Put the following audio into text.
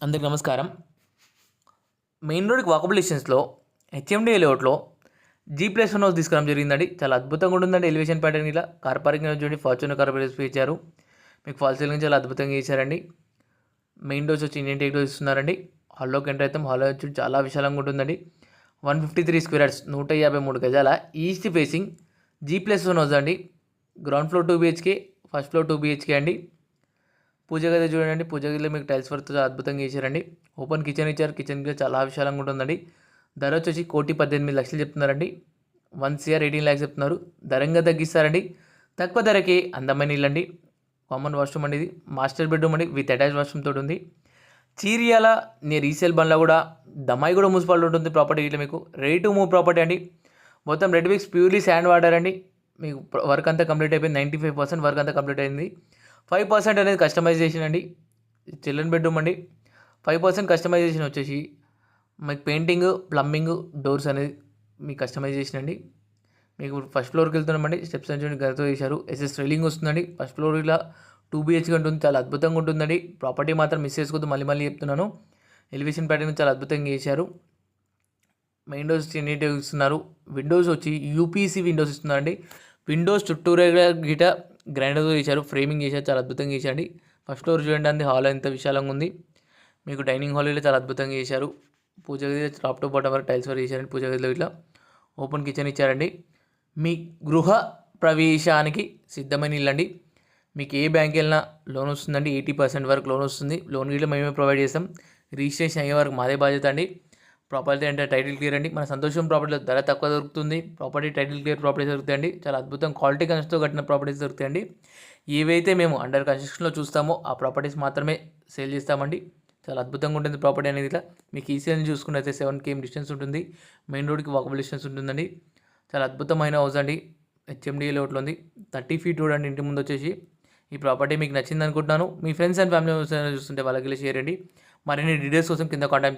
అందరికి నమస్కారం. మెయిన్ రోడ్కి వాకబుల్ డిస్టెన్స్లో హెచ్ఎండి లేఅవుట్లో G+1 హౌస్ తీసుకురావడం జరిగిందండి. చాలా అద్భుతంగా ఉంటుందండి. ఎలివేషన్ ప్యాటర్న్ ఇలా కార్ పార్కింగ్ చూడండి, ఫార్చ్యూనర్ కార్ ఇచ్చారు. మీకు ఫాల్ సీలింగ్ చాలా అద్భుతంగా ఇచ్చారండి. మెయిన్ డోర్స్ వచ్చి ఇండియన్ టేక్ డోర్స్ ఇస్తున్నారండి. హాల్లోకి ఎంటర్ అయితే హాల్లో వచ్చి చాలా విశాలంగా ఉంటుందండి. 153 స్క్వేర్ యార్డ్స్ 153 గజాల ఈస్ట్ ఫేసింగ్ G+1 హౌస్ అండి. Ground floor 2 BHK, first floor 2 BHK అండి. పూజ గది చూడండి, పూజ గదిలో మీకు టైల్స్ వర్క్ చాలా అద్భుతంగా ఇచ్చారండి. ఓపెన్ కిచెన్ ఇచ్చారు. కిచెన్ కూడా చాలా విశాలంగా ఉంటుందండి. ధర వచ్చేసి 1,18,00,000 చెప్తున్నారండి. 1,18 lakhs చెప్తున్నారు. ధరంగా తగ్గిస్తారండి. తక్కువ ధరకి అందమైన ఇల్లు అండి. కామన్ వాష్రూమ్ అండి, ఇది మాస్టర్ బెడ్రూమ్ అండి విత్ అటాచ్ వాష్రూమ్ తోటి ఉంది. చీరియాల నియర్ రీసేల్ బండ్లో కూడా దమ్మాయి కూడా మున్సిపాలిటీ ఉంటుంది ప్రాపర్టీ. ఇట్లా మీకు రెడీ టు మూవ్ ప్రాపర్టీ అండి. మొత్తం red bricks purely sand water అండి. మీకు వర్క్ అంతా కంప్లీట్ అయిపోయింది. 95% వర్క్ అంతా కంప్లీట్ అయింది. 5% అనేది కస్టమైజేషన్ అండి. చిల్డ్రన్ బెడ్రూమ్ అండి. 5% కస్టమైజేషన్ వచ్చేసి మీకు పెయింటింగ్, ప్లంబింగ్, డోర్స్ అనేది మీకు కస్టమైజేషన్ అండి. మీకు ఫస్ట్ ఫ్లోర్కి వెళ్తున్నామండి. స్టెప్స్ నుంచి గదితో చేశారు. ఎస్ఎస్ రైలింగ్ వస్తుందండి. ఫస్ట్ ఫ్లోర్ ఇలా 2 BHK ఉంటుంది. చాలా అద్భుతంగా ఉంటుందండి. ప్రాపర్టీ మాత్రం మిస్ చేసుకోవద్దు. మళ్ళీ చెప్తున్నాను. ఎలివేషన్ ప్యాటర్న్ చాలా అద్భుతంగా చేశారు. మెయిన్ డోర్స్ నీట్గా ఇస్తున్నారు. విండోస్ వచ్చి యూపీసీ విండోస్ ఇస్తున్నారండి. విండోస్ చుట్టూరేగా గిట గ్రైండర్తో చేశారు. ఫ్రేమింగ్ చేశారు. చాలా అద్భుతంగా చేశారండి. ఫస్ట్ ఫ్లోర్ చూడండి, అంది హాల్ ఎంత విశాలంగా ఉంది. మీకు డైనింగ్ హాల్ ఇలా చాలా అద్భుతంగా చేశారు. పూజ గది టాప్ టు బాటం వరకు టైల్స్ వరకు చేశారండి. పూజ గదిలో ఇట్లా ఓపెన్ కిచెన్ ఇచ్చారండి. మీ గృహ ప్రవేశానికి సిద్ధమైన ఇల్లు అండి. మీకు ఏ బ్యాంక్ వెళ్ళినా లోన్ వస్తుందండి. 80% వరకు లోన్ వస్తుంది. లోన్ గిట్లా మేమే ప్రొవైడ్ చేస్తాం. రిజిస్ట్రేషన్ అయ్యే వరకు మాదే బాధ్యత అండి. ప్రాపర్టీ అంటే టైటిల్ క్లియర్ అండి. మన సంతోషం ప్రాపర్టీలో ధర తక్కువ దొరుకుతుంది. ప్రాపర్టీ టైటిల్ క్లియర్ ప్రాపర్టీస్ దొరుకుతాయండి. చాలా అద్భుతం క్వాలిటీ కన్స్ట్తో కట్టిన ప్రాపర్టీస్ దొరుకుతాయండి. ఏవైతే మేము అండర్ కన్స్ట్రక్షన్లో చూస్తామో ఆ ప్రాపర్టీస్ మాత్రమే సేల్ చేస్తామండి. చాలా అద్భుతంగా ఉంటుంది ప్రాపర్టీ అనేది. ఇట్లా మీకు ఈసీఎల్ చూసుకున్నైతే 7 km డిస్టెన్స్ ఉంటుంది. మెయిన్ రోడ్కి వాకబుల్ డిస్టెన్స్ ఉంటుందండి. చాలా అద్భుతమైన హౌస్ అండి. హెచ్ఎండి లేఅవుట్లో ఉంది. 30 feet రోడ్ అండి ఇంటి ముందు వచ్చేసి. ఈ ప్రాపర్టీ మీకు నచ్చింది అనుకుంటున్నాను. మీ ఫ్రెండ్స్ అండ్ ఫ్యామిలీ చూస్తుంటే వాళ్ళకి షేర్ చేయండి. మరిన్ని డీటెయిల్స్ కోసం కింద కాంటాక్ట్